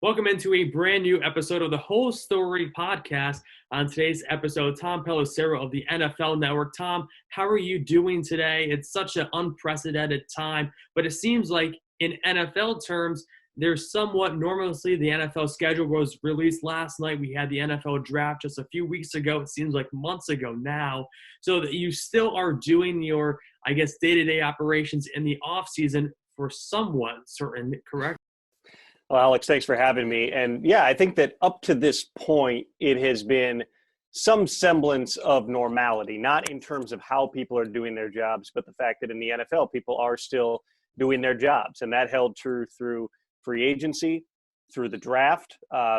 Welcome into a brand new episode of the Whole Story podcast. On today's episode, Tom Pelissero of the NFL Network. Tom, how are you doing today? It's such an unprecedented time, but it seems like in NFL terms, there's somewhat normalcy. The NFL schedule was released last night. We had the NFL draft just a few weeks ago. It seems like months ago now. So that you still are doing your, day-to-day operations in the off season for somewhat certain, correct? Well, Alex, thanks for having me. And yeah, I think that up to this point, it has been some semblance of normality, not in terms of how people are doing their jobs, but the fact that in the NFL, people are still doing their jobs. And that held true through free agency, through the draft,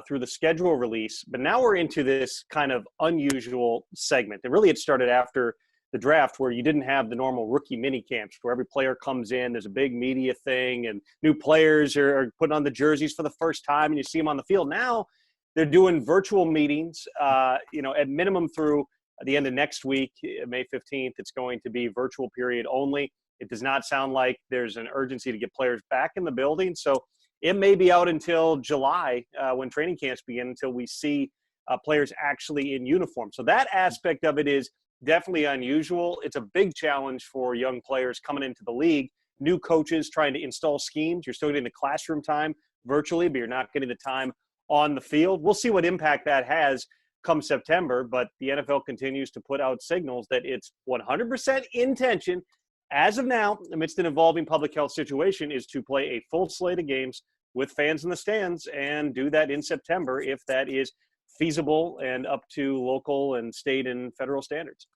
through the schedule release. But now we're into this kind of unusual segment. And really, it started after the draft, where you didn't have the normal rookie mini camps where every player comes in, there's a big media thing, and new players are putting on the jerseys for the first time, and you see them on the field. Now they're doing virtual meetings, at minimum through the end of next week, May 15th. It's going to be virtual period only. It does not sound like there's an urgency to get players back in the building. So it may be out until July when training camps begin, until we see players actually in uniform. So that aspect of it is definitely unusual. It's a big challenge for young players coming into the league. New coaches trying to install schemes. You're still getting the classroom time virtually, but you're not getting the time on the field. We'll see what impact that has come September, but the NFL continues to put out signals that it's 100% intention, as of now, amidst an evolving public health situation, is to play a full slate of games with fans in the stands and do that in September if that is feasible and up to local and state and federal standards.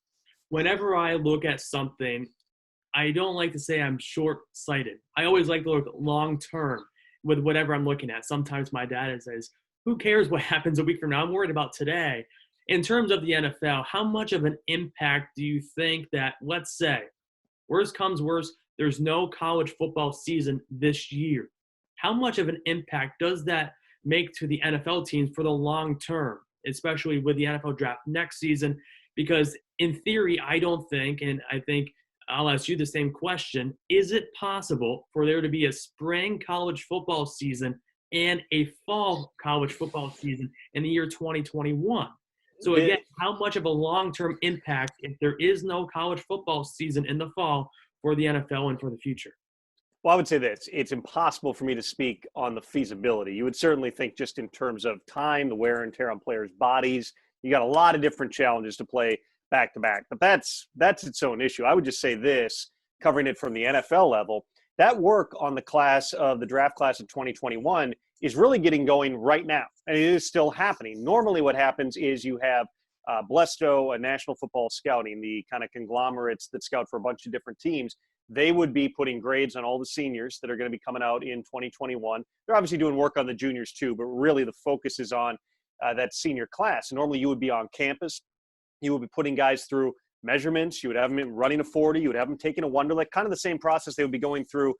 Whenever I look at something, I don't like to say I'm short-sighted. I always like to look long-term with whatever I'm looking at. Sometimes my dad says, who cares what happens a week from now? I'm worried about today. In terms of the NFL, how much of an impact do you think that, let's say, worst comes worst, there's no college football season this year? How much of an impact does that make to the NFL teams for the long term, especially with the NFL draft next season? Because in theory, I don't think, and I think I'll ask you the same question, is it possible for there to be a spring college football season and a fall college football season in the year 2021? So again, how much of a long-term impact if there is no college football season in the fall for the NFL and for the future? Well, I would say this. It's impossible for me to speak on the feasibility. You would certainly think just in terms of time, the wear and tear on players' bodies. You got a lot of different challenges to play back-to-back. But that's its own issue. I would just say this, covering it from the NFL level, that work on the draft class of 2021 is really getting going right now. And it is still happening. Normally what happens is you have Blesto, a National Football Scouting, the kind of conglomerates that scout for a bunch of different teams. They would be putting grades on all the seniors that are going to be coming out in 2021. They're obviously doing work on the juniors too, but really the focus is on that senior class. Normally you would be on campus. You would be putting guys through measurements. You would have them running a 40. You would have them taking a Wonderlic, kind of the same process they would be going through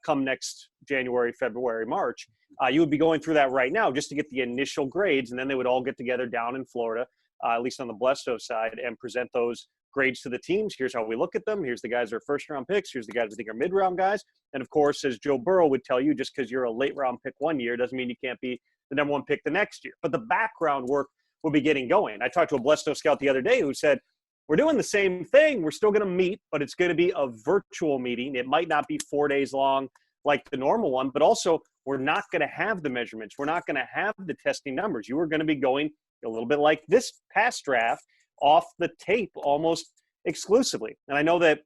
come next January, February, March. You would be going through that right now just to get the initial grades, and then they would all get together down in Florida, at least on the Blesto side, and present those grades to the teams. Here's how we look at them. Here's the guys that are first-round picks. Here's the guys we think are mid-round guys. And, of course, as Joe Burrow would tell you, just because you're a late-round pick one year doesn't mean you can't be the number one pick the next year. But the background work will be getting going. I talked to a Blesto scout the other day who said, we're doing the same thing. We're still going to meet, but it's going to be a virtual meeting. It might not be 4 days long like the normal one, but also we're not going to have the measurements. We're not going to have the testing numbers. You are going to be going a little bit like this past draft, off the tape almost exclusively. And I know that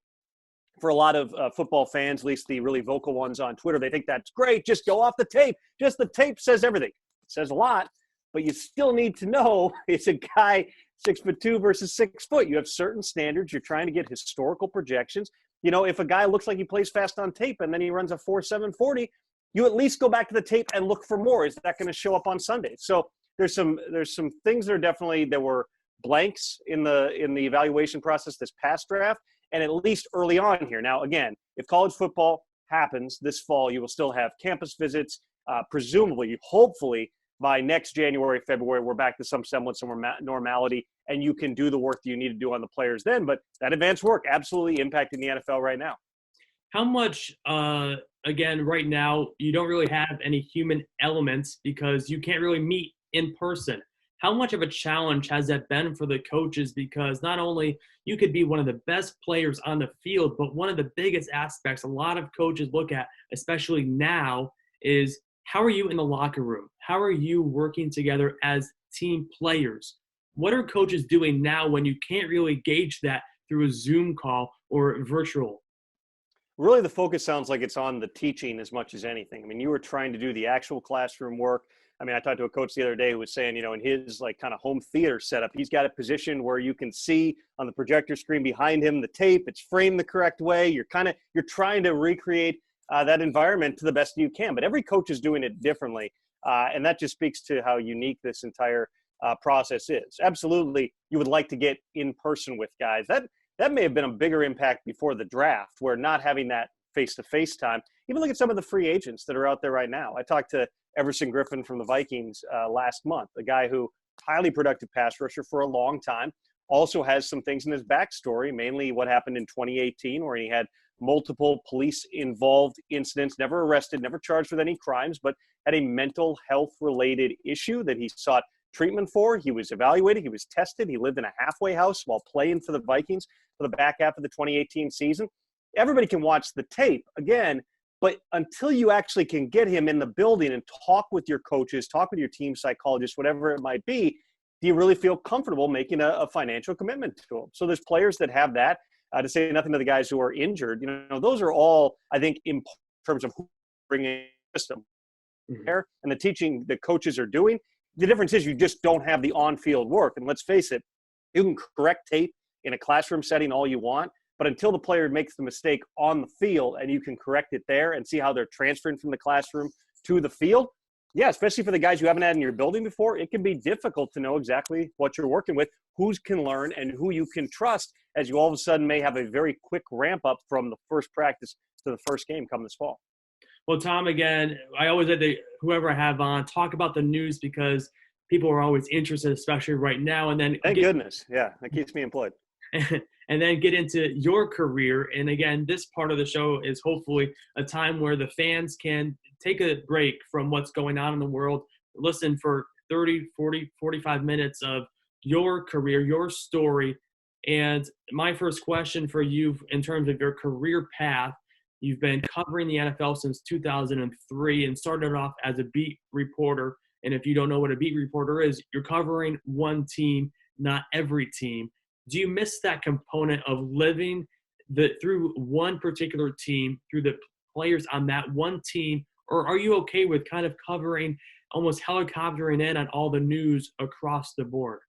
for a lot of football fans, at least the really vocal ones on Twitter, they think that's great. Just go off the tape. Just the tape says everything. It says a lot, but you still need to know it's a guy 6'2" versus 6 foot. You have certain standards. You're trying to get historical projections. You know, if a guy looks like he plays fast on tape and then he runs a 4.7 40, you at least go back to the tape and look for more. Is that going to show up on Sunday? So there's some things that are definitely, there were blanks in the evaluation process this past draft, and at least early on here. Now, again, if college football happens this fall, you will still have campus visits. Presumably, hopefully, by next January, February, we're back to some semblance of normality, and you can do the work that you need to do on the players then. But that advanced work absolutely impacting the NFL right now. How much, again, right now, you don't really have any human elements because you can't really meet in person. How much of a challenge has that been for the coaches? Because not only you could be one of the best players on the field, but one of the biggest aspects a lot of coaches look at, especially now, is how are you in the locker room? How are you working together as team players? What are coaches doing now when you can't really gauge that through a Zoom call or virtual? Really, the focus sounds like it's on the teaching as much as anything. I mean, you were trying to do the actual classroom work. I mean, I talked to a coach the other day who was saying, in his like kind of home theater setup, he's got a position where you can see on the projector screen behind him the tape. It's framed the correct way. You're trying to recreate that environment to the best you can. But every coach is doing it differently, and that just speaks to how unique this entire process is. Absolutely, you would like to get in person with guys. That may have been a bigger impact before the draft, where not having that face-to-face time. Even look at some of the free agents that are out there right now. I talked to Everson Griffin from the Vikings last month, a guy who highly productive pass rusher for a long time, also has some things in his backstory, mainly what happened in 2018, where he had multiple police-involved incidents, never arrested, never charged with any crimes, but had a mental health-related issue that he sought treatment for. He was evaluated. He was tested. He lived in a halfway house while playing for the Vikings for the back half of the 2018 season. Everybody can watch the tape again, but until you actually can get him in the building and talk with your coaches, talk with your team psychologist, whatever it might be, do you really feel comfortable making a financial commitment to them? So there's players that have that. To say nothing to the guys who are injured, those are all, I think, in terms of who bringing system there and the teaching that coaches are doing. The difference is you just don't have the on-field work. And let's face it, you can correct tape in a classroom setting all you want, but until the player makes the mistake on the field and you can correct it there and see how they're transferring from the classroom to the field, yeah, especially for the guys you haven't had in your building before, it can be difficult to know exactly what you're working with, who can learn, and who you can trust, as you all of a sudden may have a very quick ramp up from the first practice to the first game come this fall. Well, Tom, again, I always let whoever I have on talk about the news because people are always interested, especially right now. And then thank goodness. Yeah, that keeps me employed. And then get into your career. And again, this part of the show is hopefully a time where the fans can take a break from what's going on in the world, listen for 30, 40, 45 minutes of your career, your story. And my first question for you in terms of your career path, you've been covering the NFL since 2003 and started off as a beat reporter. And if you don't know what a beat reporter is, you're covering one team, not every team. Do you miss that component of living through one particular team, through the players on that one team, or are you okay with kind of covering, almost helicoptering in on all the news across the board?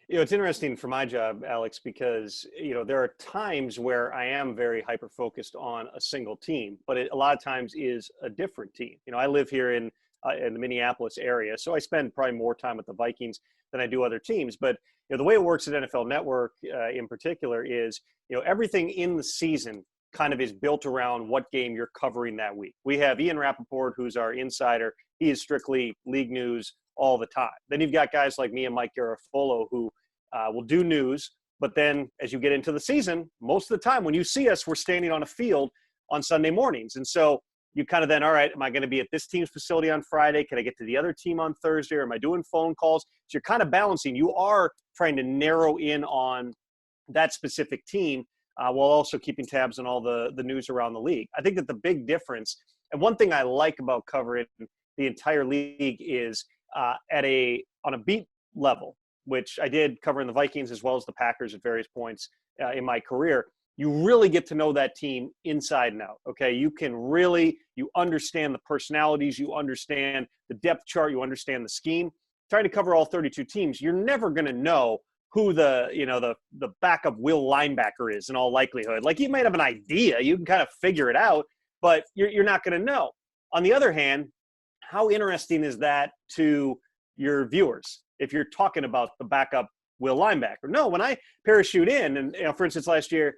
It's interesting for my job, Alex, because, there are times where I am very hyper-focused on a single team, but it a lot of times is a different team. I live here in the Minneapolis area, so I spend probably more time with the Vikings than I do other teams. But the way it works at NFL Network in particular is, everything in the season kind of is built around what game you're covering that week. We have Ian Rappaport, who's our insider. He is strictly league news all the time. Then you've got guys like me and Mike Garafolo who will do news. But then as you get into the season, most of the time when you see us, we're standing on a field on Sunday mornings. And so you kind of then, all right, am I going to be at this team's facility on Friday? Can I get to the other team on Thursday? Or am I doing phone calls? So you're kind of balancing. You are trying to narrow in on that specific team while also keeping tabs on all the news around the league. I think that the big difference, and one thing I like about covering the entire league is on a beat level, which I did covering the Vikings as well as the Packers at various points in my career, you really get to know that team inside and out, okay? You understand the personalities, you understand the depth chart, you understand the scheme. Trying to cover all 32 teams, you're never going to know who the backup will linebacker is in all likelihood. Like, you might have an idea, you can kind of figure it out, but you're not going to know. On the other hand, how interesting is that to your viewers if you're talking about the backup will linebacker? No, when I parachute in, and for instance, last year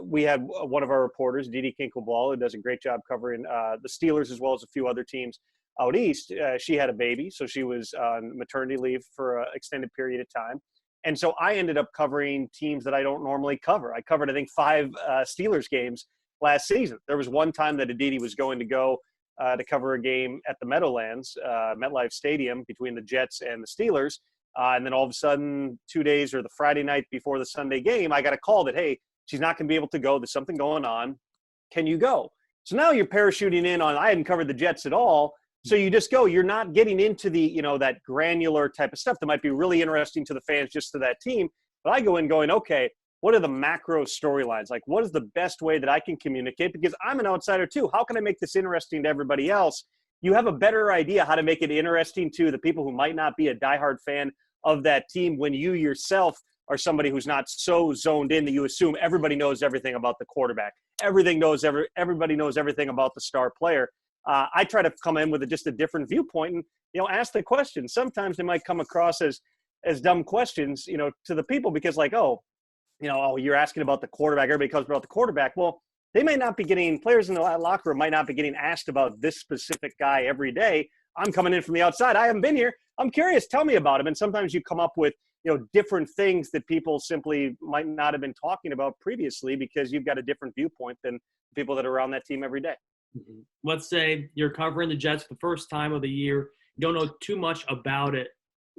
we had one of our reporters, Didi Kinkelball, who does a great job covering the Steelers as well as a few other teams out east. She had a baby, so she was on maternity leave for an extended period of time. And so I ended up covering teams that I don't normally cover. I covered, I think, 5 Steelers games last season. There was one time that Aditi was going to go to cover a game at the Meadowlands, MetLife Stadium, between the Jets and the Steelers. And then all of a sudden, 2 days or the Friday night before the Sunday game, I got a call that, hey, she's not going to be able to go. There's something going on. Can you go? So now you're parachuting in on, I hadn't covered the Jets at all. So you just go. You're not getting into the, that granular type of stuff that might be really interesting to the fans, just to that team. But I go in going, okay, what are the macro storylines? Like, what is the best way that I can communicate? Because I'm an outsider too. How can I make this interesting to everybody else? You have a better idea how to make it interesting to the people who might not be a diehard fan of that team when you yourself are somebody who's not so zoned in that you assume everybody knows everything about the quarterback. Everybody knows everything about the star player. I try to come in with just a different viewpoint and, ask the questions. Sometimes they might come across as dumb questions, to the people because you're asking about the quarterback. Everybody comes about the quarterback. Well, they may not be getting, players in the locker room might not be getting asked about this specific guy every day. I'm coming in from the outside. I haven't been here. I'm curious. Tell me about him. And sometimes you come up with, different things that people simply might not have been talking about previously because you've got a different viewpoint than people that are around that team every day. Mm-hmm. Let's say you're covering the Jets for the first time of the year. You don't know too much about it.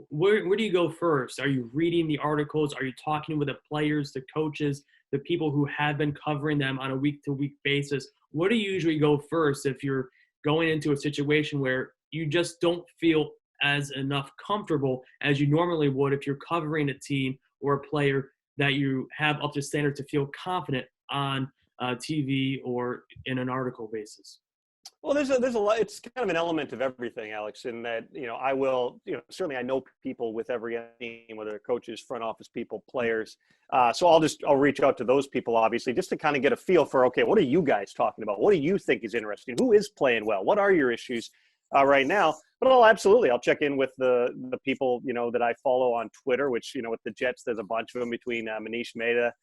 Where do you go first? Are you reading the articles? Are you talking with the players, the coaches, the people who have been covering them on a week-to-week basis? Where do you usually go first if you're going into a situation where you just don't feel as enough comfortable as you normally would if you're covering a team or a player that you have up to standard to feel confident on TV or in an article basis? Well, there's a lot. It's kind of an element of everything, Alex, in that, I will, certainly I know people with every team, whether they're coaches, front office people, players. So I'll reach out to those people, obviously, just to kind of get a feel for, okay, what are you guys talking about? What do you think is interesting? Who is playing well? What are your issues right now? But I'll check in with the people, that I follow on Twitter, which, with the Jets, there's a bunch of them between Manish Mehta,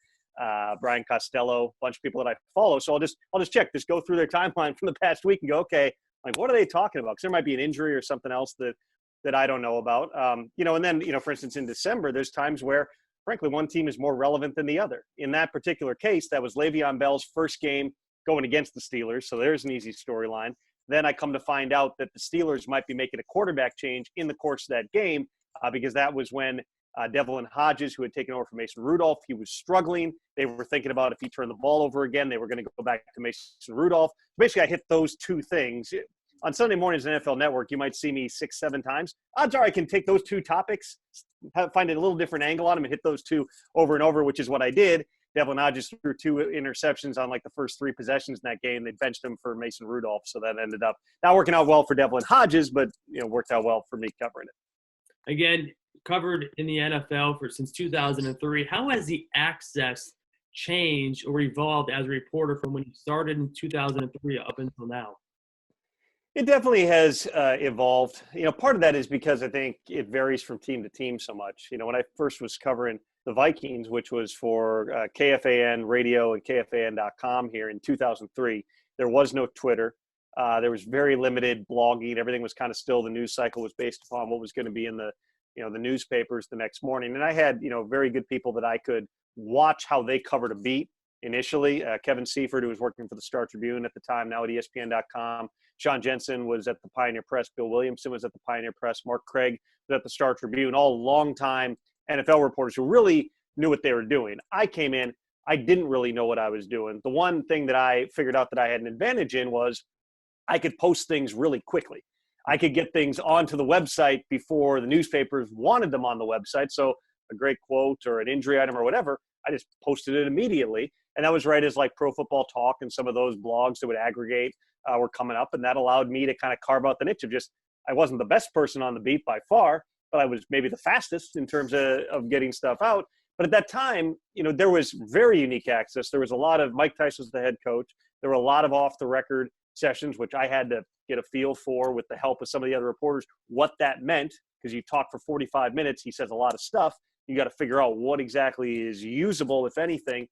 Brian Costello, a bunch of people that I follow. So I'll just just go through their timeline from the past week and go, okay, like, what are they talking about? Because there might be an injury or something else that I don't know about. And then, for instance, in December, there's times where, frankly, one team is more relevant than the other. In that particular case, that was Le'Veon Bell's first game going against the Steelers. So there's an easy storyline. Then I come to find out that the Steelers might be making a quarterback change in the course of that game because that was when Devlin Hodges, who had taken over from Mason Rudolph, he was struggling. They were thinking about if he turned the ball over again, they were going to go back to Mason Rudolph. Basically, I hit those two things. On Sunday mornings on NFL Network, you might see me 6-7 times. Odds are I can take those two topics, find a little different angle on them, and hit those two over and over, which is what I did. Devlin Hodges threw 2 interceptions on the first 3 possessions in that game. They benched him for Mason Rudolph, so that ended up not working out well for Devlin Hodges, but worked out well for me covering it. Again, covered in the NFL since 2003. How has the access changed or evolved as a reporter from when you started in 2003 up until now? It definitely has evolved. Part of that is because I think it varies from team to team so much. When I first was covering the Vikings, which was for KFAN radio and KFAN.com here in 2003, there was no Twitter. There was very limited blogging. Everything was kind of still, the news cycle was based upon what was going to be in the newspapers the next morning. And I had, very good people that I could watch how they covered a beat initially. Kevin Seifert, who was working for the Star Tribune at the time, now at ESPN.com. Sean Jensen was at the Pioneer Press. Bill Williamson was at the Pioneer Press. Mark Craig was at the Star Tribune, all longtime NFL reporters who really knew what they were doing. I came in, I didn't really know what I was doing. The one thing that I figured out that I had an advantage in was I could post things really quickly. I could get things onto the website before the newspapers wanted them on the website. So a great quote or an injury item or whatever, I just posted it immediately. And that was right as Pro Football Talk and some of those blogs that would aggregate were coming up. And that allowed me to kind of carve out the niche of I wasn't the best person on the beat by far, but I was maybe the fastest in terms of getting stuff out. But at that time, there was very unique access. There was a lot of, Mike Tyson was the head coach. There were a lot of off the record sessions, which I had to get a feel for with the help of some of the other reporters, what that meant, because you talk for 45 minutes, he says a lot of stuff. You got to figure out what exactly is usable, if anything,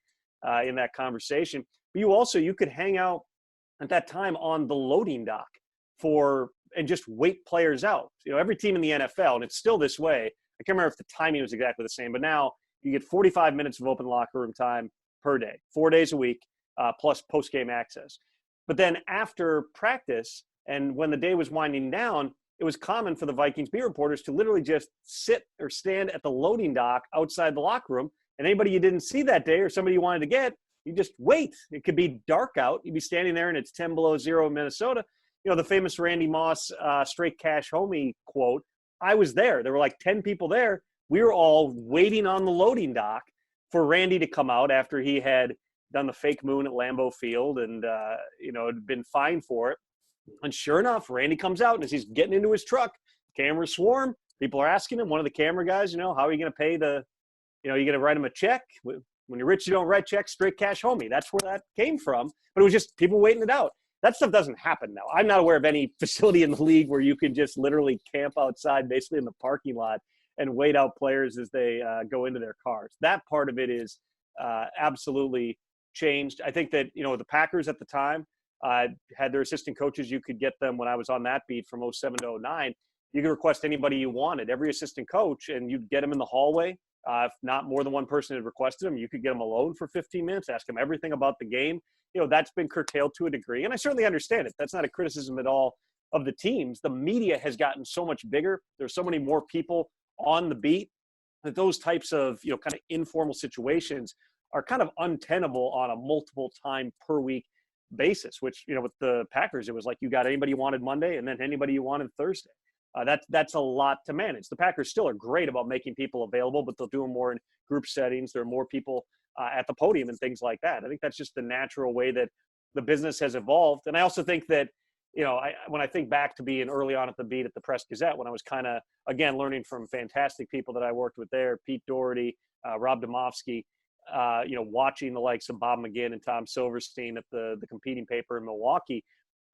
in that conversation. But you could hang out at that time on the loading dock and just wait players out. Every team in the NFL, and it's still this way, I can't remember if the timing was exactly the same, but now you get 45 minutes of open locker room time per day, 4 days a week. plus post-game access. But then after practice and when the day was winding down, it was common for the Vikings beat reporters to literally just sit or stand at the loading dock outside the locker room. And anybody you didn't see that day or somebody you wanted to get, you just wait. It could be dark out. You'd be standing there and it's 10 below zero in Minnesota. The famous Randy Moss straight cash homie quote, I was there. There were like 10 people there. We were all waiting on the loading dock for Randy to come out after he had done the fake moon at Lambeau Field and, had been fined for it. And sure enough, Randy comes out and as he's getting into his truck, cameras swarm. People are asking him, one of the camera guys, how are you going to pay you're going to write him a check? When you're rich, you don't write checks, straight cash homie. That's where that came from. But it was just people waiting it out. That stuff doesn't happen now. I'm not aware of any facility in the league where you can just literally camp outside basically in the parking lot and wait out players as they go into their cars. That part of it is absolutely changed. I think that, the Packers at the time had their assistant coaches. You could get them when I was on that beat from 07 to 09. You could request anybody you wanted, every assistant coach, and you'd get them in the hallway. If not more than one person had requested them, you could get them alone for 15 minutes, ask them everything about the game. That's been curtailed to a degree. And I certainly understand it. That's not a criticism at all of the teams. The media has gotten so much bigger. There's so many more people on the beat that those types of, kind of informal situations are kind of untenable on a multiple time per week basis, which, with the Packers, it was like you got anybody you wanted Monday and then anybody you wanted Thursday. That's a lot to manage. The Packers still are great about making people available, but they'll do them more in group settings. There are more people at the podium and things like that. I think that's just the natural way that the business has evolved. And I also think that, when I think back to being early on at the beat at the Press Gazette, when I was kind of, again, learning from fantastic people that I worked with there, Pete Doherty, Rob Domofsky, watching the likes of Bob McGinn and Tom Silverstein at the competing paper in Milwaukee.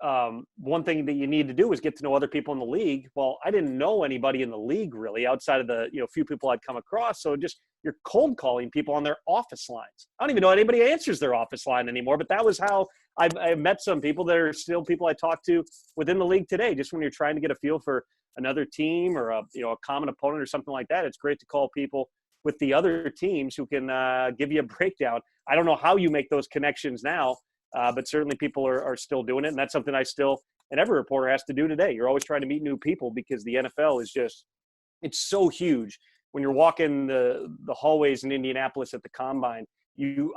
One thing that you need to do is get to know other people in the league. Well, I didn't know anybody in the league really outside of the, few people I'd come across. So just you're cold calling people on their office lines. I don't even know anybody answers their office line anymore, but that was how I've met some people that are still people I talk to within the league today. Just when you're trying to get a feel for another team or a common opponent or something like that, it's great to call people with the other teams who can give you a breakdown. I don't know how you make those connections now. But certainly people are still doing it. And that's something and every reporter has to do today. You're always trying to meet new people because the NFL is it's so huge. When you're walking the hallways in Indianapolis at the Combine,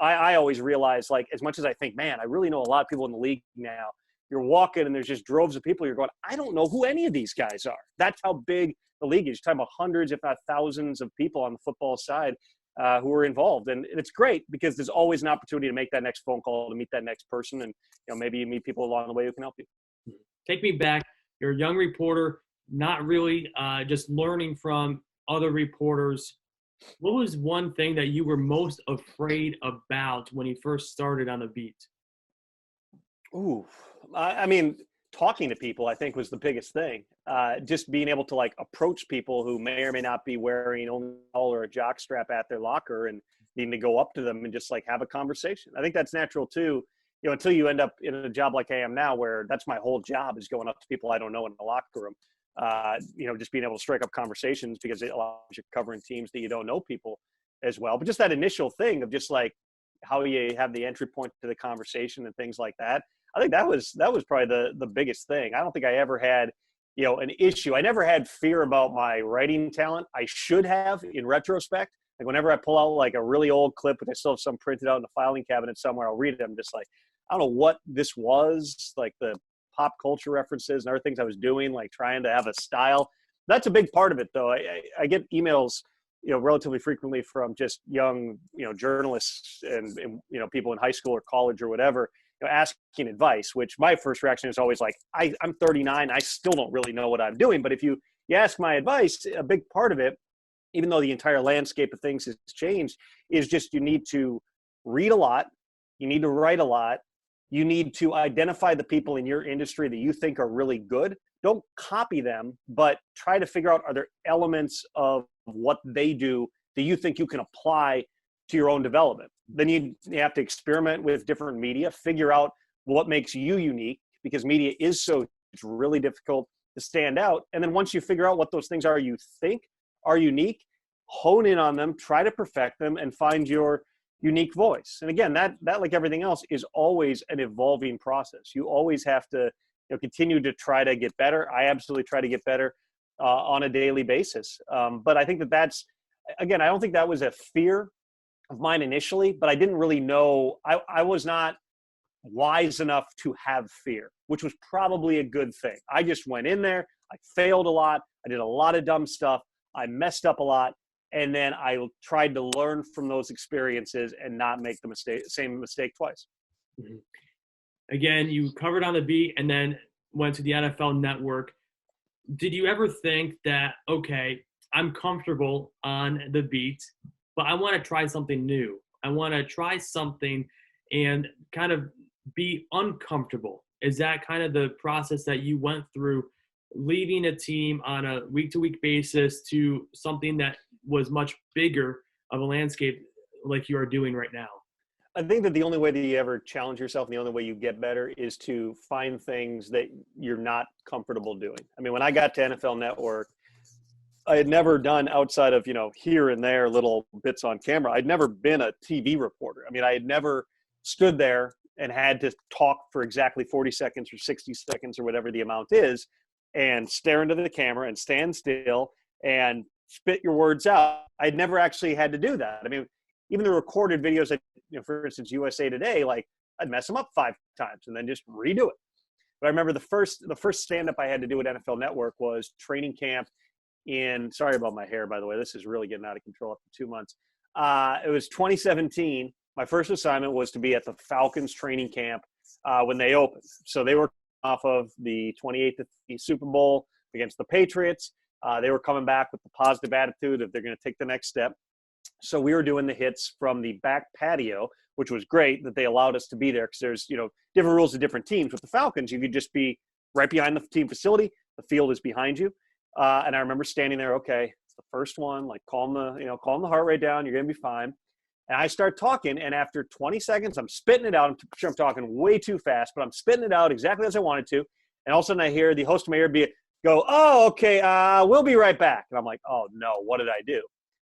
I always realize, like, as much as I think, man, I really know a lot of people in the league now, you're walking and there's just droves of people. You're going, I don't know who any of these guys are. That's how big the league is. You're talking about hundreds, if not thousands of people on the football side who are involved. And it's great because there's always an opportunity to make that next phone call, to meet that next person. And, maybe you meet people along the way who can help you. Take me back. You're a young reporter, not really just learning from other reporters. What was one thing that you were most afraid about when you first started on the beat? Ooh, I mean, talking to people, I think, was the biggest thing. Just being able to approach people who may or may not be wearing only a or a jock strap at their locker and needing to go up to them and just have a conversation. I think that's natural too, until you end up in a job like I am now, where that's my whole job is going up to people I don't know in the locker room. Just being able to strike up conversations because it allows you covering teams that you don't know people as well. But just that initial thing of just how you have the entry point to the conversation and things like that. I think that was probably the biggest thing. I don't think I ever had, an issue. I never had fear about my writing talent. I should have in retrospect. Whenever I pull out a really old clip, which I still have some printed out in the filing cabinet somewhere, I'll read it. I'm just I don't know what this was, the pop culture references and other things I was doing, trying to have a style. That's a big part of it, though. I get emails, relatively frequently from just young, journalists and people in high school or college or whatever, asking advice, which my first reaction is always I'm 39. I still don't really know what I'm doing. But if you ask my advice, a big part of it, even though the entire landscape of things has changed, is just you need to read a lot. You need to write a lot. You need to identify the people in your industry that you think are really good. Don't copy them, but try to figure out, are there elements of what they do that you think you can apply to your own development? Then you have to experiment with different media, figure out what makes you unique, because media is it's really difficult to stand out. And then once you figure out what those things are you think are unique, hone in on them, try to perfect them, and find your unique voice. And again, that like everything else is always an evolving process. You always have to continue to try to get better. I absolutely try to get better on a daily basis. But I think that's, again, I don't think that was a fear of mine initially, but I didn't really know. I was not wise enough to have fear, which was probably a good thing. I just went in there. I failed a lot. I did a lot of dumb stuff. I messed up a lot. And then I tried to learn from those experiences and not make the same mistake twice. Mm-hmm. Again, you covered on the beat and then went to the NFL Network. Did you ever think that, okay, I'm comfortable on the beat, but I want to try something new. I want to try something and kind of be uncomfortable. Is that kind of the process that you went through, leaving a team on a week-to-week basis to something that was much bigger of a landscape like you are doing right now? I think that the only way that you ever challenge yourself and the only way you get better is to find things that you're not comfortable doing. I mean, when I got to NFL Network, I had never done outside of, here and there little bits on camera. I'd never been a TV reporter. I mean, I had never stood there and had to talk for exactly 40 seconds or 60 seconds or whatever the amount is and stare into the camera and stand still and spit your words out. I'd never actually had to do that. I mean, even the recorded videos that, for instance, USA Today, like I'd mess them up 5 times and then just redo it. But I remember the first stand-up I had to do at NFL Network was training camp sorry about my hair, by the way, this is really getting out of control after 2 months. It was 2017. My first assignment was to be at the Falcons training camp when they opened. So they were off of the 28th Super Bowl against the Patriots. They were coming back with the positive attitude that they're going to take the next step. So we were doing the hits from the back patio, which was great that they allowed us to be there because there's, different rules of different teams. With the Falcons, you could just be right behind the team facility. The field is behind you. And I remember standing there, okay, it's the first one, like calm the heart rate down. You're going to be fine. And I start talking, and after 20 seconds, I'm spitting it out. I'm sure I'm talking way too fast, but I'm spitting it out exactly as I wanted to. And all of a sudden I hear the host of my ear go, oh, okay, we'll be right back. And I'm like, oh, no, what did I do?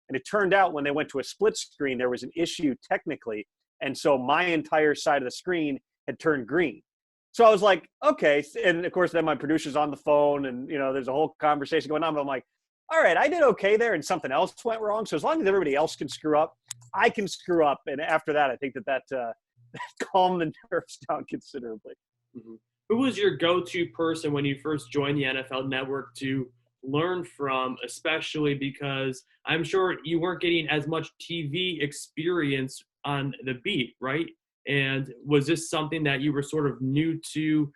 And it turned out when they went to a split screen, there was an issue technically. And so my entire side of the screen had turned green. So I was like, okay. And of course, then my producer's on the phone and, there's a whole conversation going on. But I'm like, all right, I did okay there and something else went wrong. So as long as everybody else can screw up, I can screw up. And after that, I think that calmed the nerves down considerably. Mm-hmm. Who was your go-to person when you first joined the NFL Network to learn from, especially because I'm sure you weren't getting as much TV experience on the beat, right? And was this something that you were sort of new to,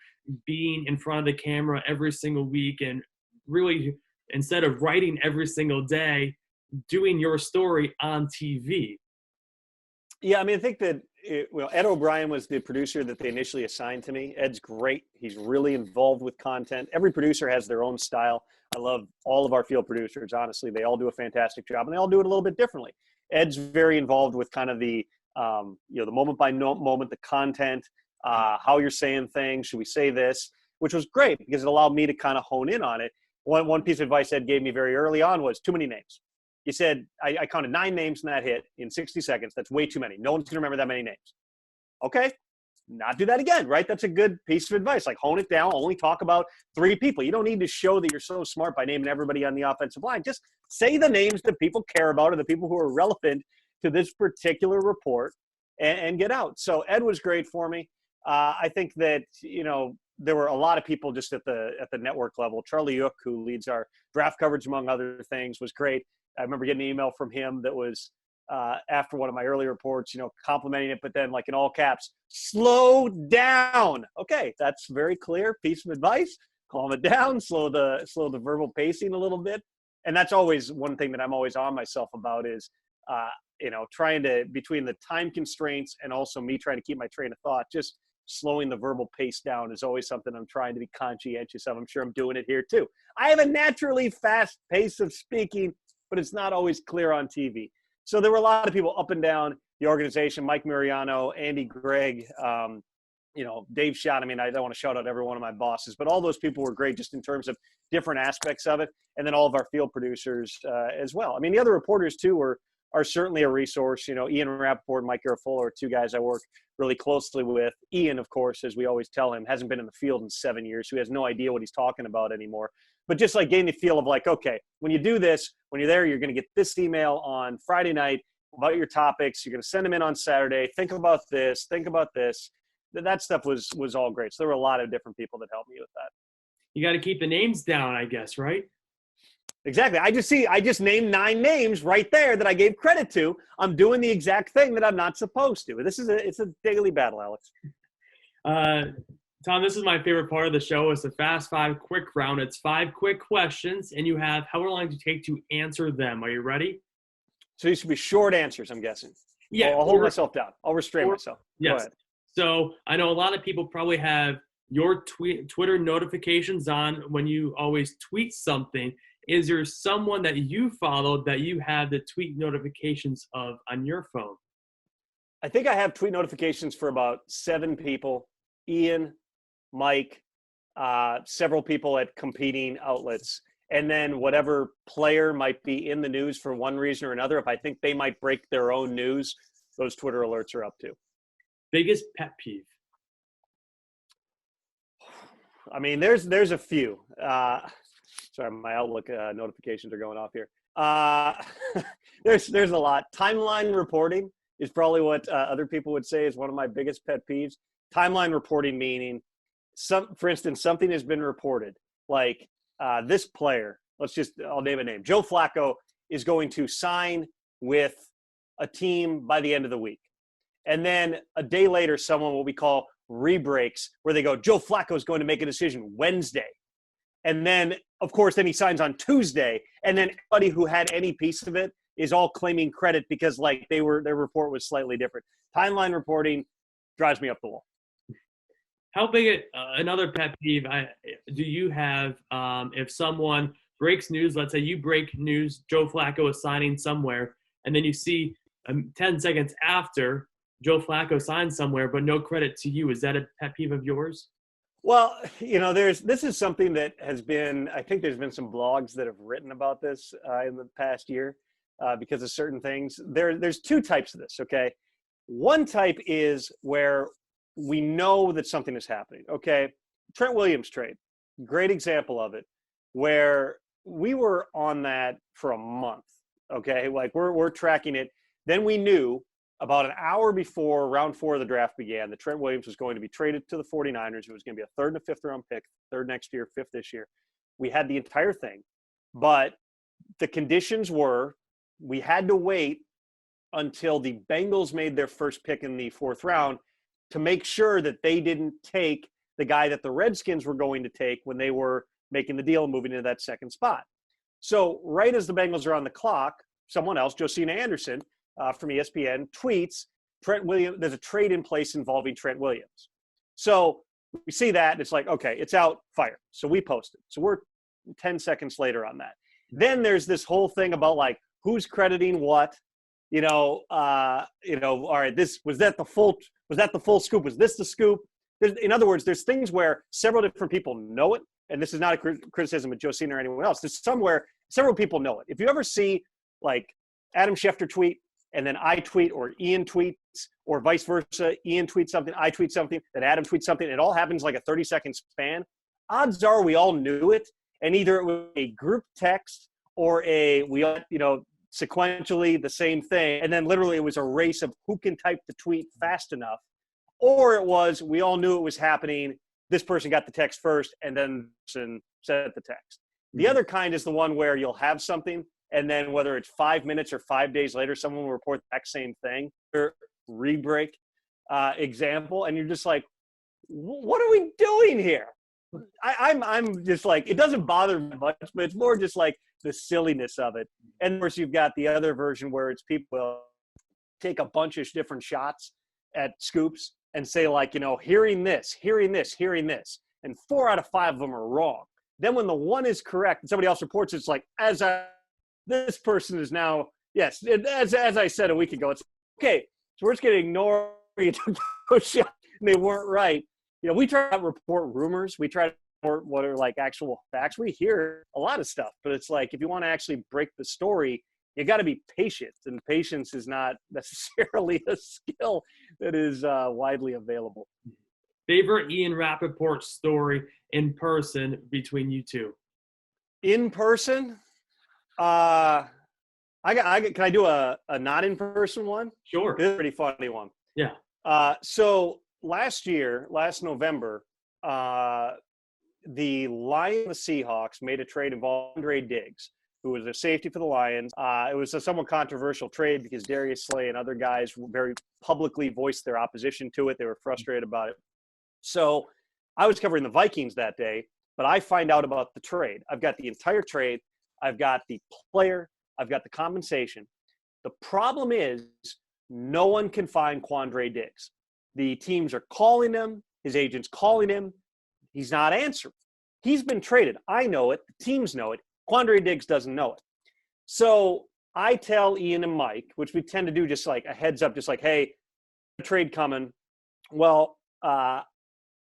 being in front of the camera every single week and really, instead of writing every single day, doing your story on TV? Yeah, I mean, I think that Ed OBrien was the producer that they initially assigned to me. Ed's great. He's really involved with content. Every producer has their own style. I love all of our field producers, honestly. They all do a fantastic job, and they all do it a little bit differently. Ed's very involved with kind of the moment by moment, the content, how you're saying things. Should we say this? Which was great because it allowed me to kind of hone in on it. One piece of advice Ed gave me very early on was too many names. He said, I counted 9 names in that hit in 60 seconds. That's way too many. No one's going to remember that many names. Okay, not do that again, right? That's a good piece of advice. Like, hone it down. Only talk about 3 people. You don't need to show that you're so smart by naming everybody on the offensive line. Just say the names that people care about or the people who are relevant to this particular report and get out. So Ed was great for me. I think that, there were a lot of people just at the network level. Charlie Yook, who leads our draft coverage, among other things, was great. I remember getting an email from him that was after one of my early reports, complimenting it, but then like in all caps, slow down. Okay, that's very clear piece of advice. Calm it down, slow the verbal pacing a little bit. And that's always one thing that I'm always on myself about is, trying to, between the time constraints and also me trying to keep my train of thought, just slowing the verbal pace down is always something I'm trying to be conscientious of. I'm sure I'm doing it here too. I have a naturally fast pace of speaking, but it's not always clear on TV. So there were a lot of people up and down the organization, Mike Mariano, Andy Gregg, Dave Schott. I mean, I don't want to shout out every one of my bosses, but all those people were great just in terms of different aspects of it. And then all of our field producers as well. I mean, the other reporters too were are certainly a resource. You know, Ian Rappaport and Mike Garafolo are two guys I work really closely with. Ian, of course, as we always tell him, hasn't been in the field in 7 years, so he has no idea what he's talking about anymore. But just like getting the feel of like, okay, when you do this, when you're there, you're going to get this email on Friday night about your topics. You're going to send them in on Saturday. Think about this. Think about this. That stuff was all great. So there were a lot of different people that helped me with that. You got to keep the names down, I guess, right? Exactly. I just named 9 names right there that I gave credit to. I'm doing the exact thing that I'm not supposed to. It's a daily battle, Alex. Tom, this is my favorite part of the show. It's the Fast 5 quick round. It's 5 quick questions, and you have however long to take to answer them. Are you ready? So these should be short answers, I'm guessing. Yeah. I'll hold myself down. I'll restrain myself. Yes. Go ahead. So I know a lot of people probably have your Twitter notifications on when you always tweet something. Is there someone that you followed that you have the tweet notifications of on your phone? I think I have tweet notifications for about 7 people. Ian, Mike, several people at competing outlets, and then whatever player might be in the news for one reason or another. If I think they might break their own news, those Twitter alerts are up too. Biggest pet peeve? I mean, there's a few. Sorry, my Outlook notifications are going off here. There's a lot. Timeline reporting is probably what other people would say is one of my biggest pet peeves. Timeline reporting meaning, for instance, something has been reported, like this player, I'll name a name. Joe Flacco is going to sign with a team by the end of the week. And then a day later, someone what we call rebreaks, where they go, Joe Flacco is going to make a decision Wednesday. And then, of course, then he signs on Tuesday. And then anybody who had any piece of it is all claiming credit because like their report was slightly different. Timeline reporting drives me up the wall. How big another pet peeve do you have if someone breaks news? Let's say you break news, Joe Flacco is signing somewhere, and then you see 10 seconds after Joe Flacco signs somewhere, but no credit to you. Is that a pet peeve of yours? Well, you know, this is something that has been, I think there's been some blogs that have written about this in the past year because of certain things. There's 2 types of this, okay? One type is where we know that something is happening, okay? Trent Williams trade, great example of it, where we were on that for a month, okay? Like we're tracking it. Then we knew about an hour before round 4 of the draft began that Trent Williams was going to be traded to the 49ers. It was going to be a 3rd and a 5th round pick, 3rd next year, 5th this year. We had the entire thing, but the conditions were we had to wait until the Bengals made their first pick in the 4th round to make sure that they didn't take the guy that the Redskins were going to take when they were making the deal and moving into that 2nd spot. So right as the Bengals are on the clock, someone else, Josina Anderson, from ESPN, tweets, Trent Williams, there's a trade in place involving Trent Williams. So we see that, and it's like, okay, it's out, fire. So we post it. So we're 10 seconds later on that. Then there's this whole thing about, like, who's crediting what, all right, was that the full scoop? Was this the scoop? In other words, there's things where several different people know it, and this is not a criticism of Josina or anyone else. There's somewhere several people know it. If you ever see, like, Adam Schefter tweet, and then I tweet, or Ian tweets, or vice versa. Ian tweets something, I tweet something, then Adam tweets something. It all happens like a 30-second span. Odds are we all knew it, and either it was a group text or sequentially the same thing, and then literally it was a race of who can type the tweet fast enough, or it was we all knew it was happening. This person got the text first, and then person sent the text. The other kind is the one where you'll have something, and then whether it's 5 minutes or 5 days later, someone will report the exact same thing, or rebreak example, and you're just like, what are we doing here? I'm just like, it doesn't bother me much, but it's more just like the silliness of it. And of course, you've got the other version where it's people take a bunch of different shots at scoops and say, like, hearing this, and 4 out of 5 of them are wrong. Then when the one is correct and somebody else reports, it's like, this person is now, yes, as I said a week ago, it's okay. So we're just going to ignore you took those shots and they weren't right. We try to report rumors. We try to report what are like actual facts. We hear a lot of stuff, but it's like, if you want to actually break the story, you got to be patient, and patience is not necessarily a skill that is widely available. Favorite Ian Rappaport story in person between you two? In person, can I do a not in person one? Sure. This is a pretty funny one. Yeah. So last November, the Lions, the Seahawks made a trade involving Andre Diggs, who was a safety for the Lions. It was a somewhat controversial trade because Darius Slay and other guys very publicly voiced their opposition to it. They were frustrated about it. So I was covering the Vikings that day, but I find out about the trade. I've got the entire trade. I've got the player. I've got the compensation. The problem is no one can find Quandre Diggs. The teams are calling him. His agent's calling him. He's not answering. He's been traded. I know it. The teams know it. Quandre Diggs doesn't know it. So I tell Ian and Mike, which we tend to do just like a heads up, just like, hey, a trade coming. Well,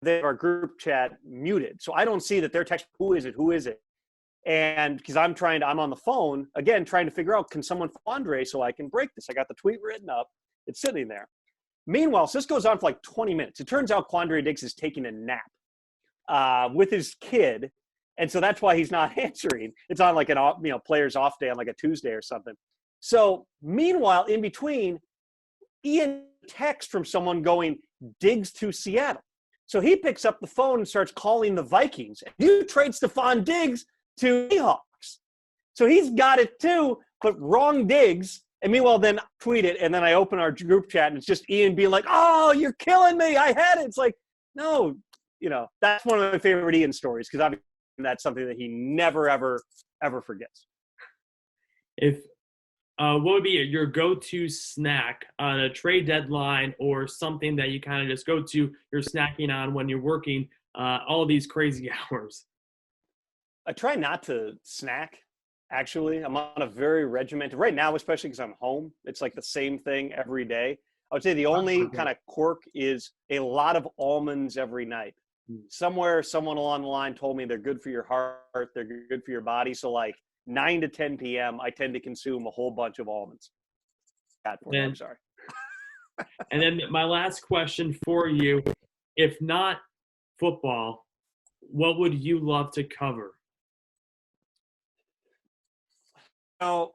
they have our group chat muted. So I don't see that they're texting, who is it? Who is it? And because I'm on the phone, again, trying to figure out, can someone find Andre so I can break this? I got the tweet written up. It's sitting there. Meanwhile, so this goes on for like 20 minutes. It turns out Quandre Diggs is taking a nap with his kid. And so that's why he's not answering. It's on like an player's off day on like a Tuesday or something. So meanwhile, in between, Ian texts from someone going, Diggs to Seattle. So he picks up the phone and starts calling the Vikings. You trade Stephon Diggs to Seahawks. So he's got it too, but wrong Diggs. And meanwhile, then I tweet it, and then I open our group chat, and it's just Ian being like, oh, you're killing me. I had it. It's like, no, that's one of my favorite Ian stories because obviously that's something that he never, ever, ever forgets. What would be your go-to snack on a trade deadline or something that you kind of just go to, you're snacking on when you're working all these crazy hours? I try not to snack, actually. I'm on a very regimented – right now, especially because I'm home, it's like the same thing every day. I would say the only kind of quirk is a lot of almonds every night. Somewhere, someone along the line told me they're good for your heart, they're good for your body. So like 9 to 10 p.m., I tend to consume a whole bunch of almonds. I'm sorry. And then my last question for you, if not football, what would you love to cover? Oh,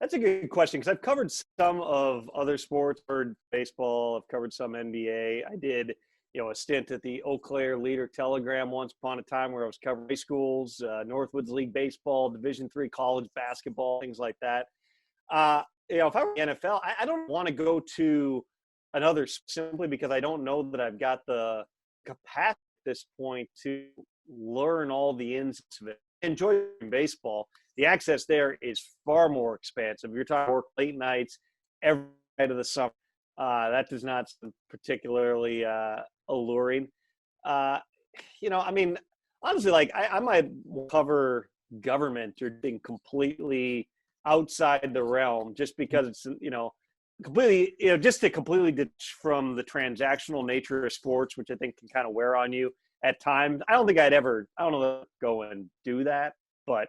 that's a good question because I've covered some of other sports, covered baseball, I've covered some NBA. I did, a stint at the Eau Claire Leader Telegram once upon a time where I was covering high schools, Northwoods League baseball, Division III college basketball, things like that. If I were the NFL, I don't want to go to another simply because I don't know that I've got the capacity at this point to learn all the ins of it. Enjoy baseball. The access there is far more expansive. You're talking work late nights, every night of the summer. That does not seem particularly alluring. Honestly, like I might cover government or being completely outside the realm just because it's, completely, just to completely ditch from the transactional nature of sports, which I think can kind of wear on you at times. I don't know, go and do that. But,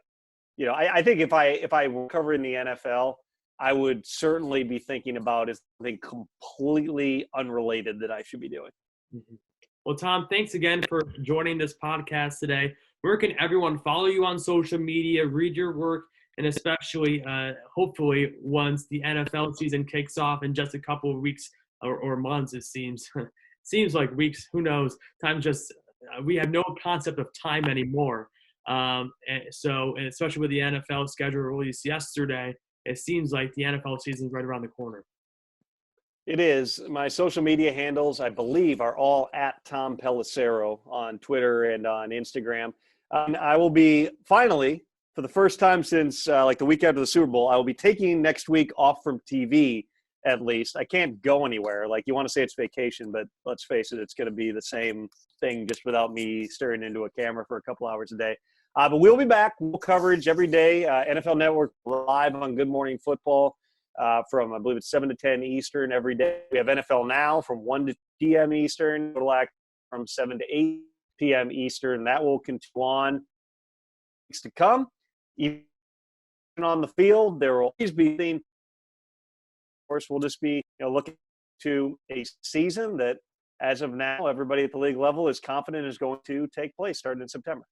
I think if I were covering the NFL, I would certainly be thinking about is something completely unrelated that I should be doing. Mm-hmm. Well, Tom, thanks again for joining this podcast today. Where can everyone follow you on social media, read your work, and especially, hopefully, once the NFL season kicks off in just a couple of weeks or months, it seems like weeks, who knows? Time just we have no concept of time anymore. And especially with the NFL schedule released yesterday, it seems like the NFL season is right around the corner. It is. My social media handles, I believe, are all at Tom Pelissero on Twitter and on Instagram. I will be finally, for the first time since the week after the Super Bowl, I will be taking next week off from TV at least. I can't go anywhere. Like, you want to say it's vacation, but let's face it, it's going to be the same thing just without me staring into a camera for a couple hours a day. But we'll be back. We'll coverage every day. NFL Network live on Good Morning Football from, I believe it's 7 to 10 Eastern every day. We have NFL Now from 1 to p.m. Eastern, from 7 to 8 p.m. Eastern. That will continue on weeks to come. on the field. There will always be things. Of course, we'll just be looking to a season that, as of now, everybody at the league level is confident is going to take place starting in September.